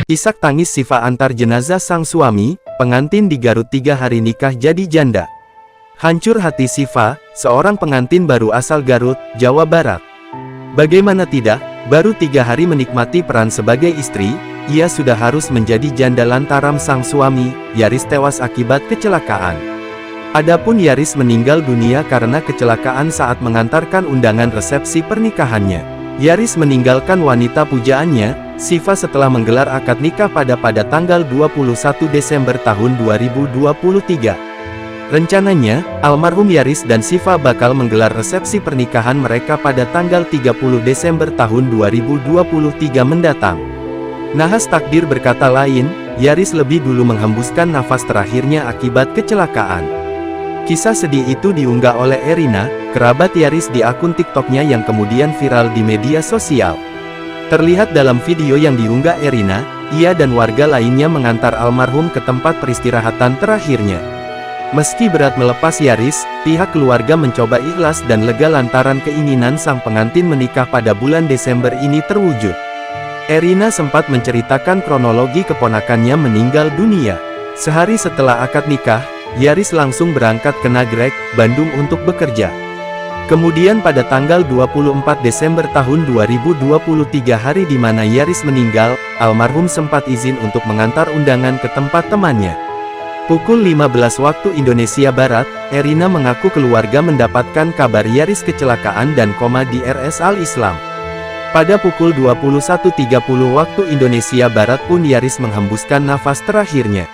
Isak tangis Siva antar jenazah sang suami, pengantin di Garut 3 hari nikah jadi janda. Hancur hati Siva, seorang pengantin baru asal Garut, Jawa Barat. Bagaimana tidak, baru 3 hari menikmati peran sebagai istri, ia sudah harus menjadi janda lantaran sang suami, Yaris tewas akibat kecelakaan. Adapun Yaris meninggal dunia karena kecelakaan saat mengantarkan undangan resepsi pernikahannya. Yaris meninggalkan wanita pujaannya, Siva setelah menggelar akad nikah pada tanggal 21 Desember tahun 2023. Rencananya, almarhum Yaris dan Siva bakal menggelar resepsi pernikahan mereka pada tanggal 30 Desember tahun 2023 mendatang. Nahas takdir berkata lain, Yaris lebih dulu menghembuskan nafas terakhirnya akibat kecelakaan. Kisah sedih itu diunggah oleh Erina, kerabat Yaris di akun TikToknya yang kemudian viral di media sosial. Terlihat dalam video yang diunggah Erina, ia dan warga lainnya mengantar almarhum ke tempat peristirahatan terakhirnya. Meski berat melepas Yaris, pihak keluarga mencoba ikhlas dan lega lantaran keinginan sang pengantin menikah pada bulan Desember ini terwujud. Erina sempat menceritakan kronologi keponakannya meninggal dunia. Sehari setelah akad nikah, Yaris langsung berangkat ke Nagrek, Bandung untuk bekerja. Kemudian pada tanggal 24 Desember tahun 2023 hari di mana Yaris meninggal, almarhum sempat izin untuk mengantar undangan ke tempat temannya. Pukul 15 waktu Indonesia Barat, Erina mengaku keluarga mendapatkan kabar Yaris kecelakaan dan koma di RS Al-Islam. Pada pukul 21.30 waktu Indonesia Barat pun Yaris menghembuskan nafas terakhirnya.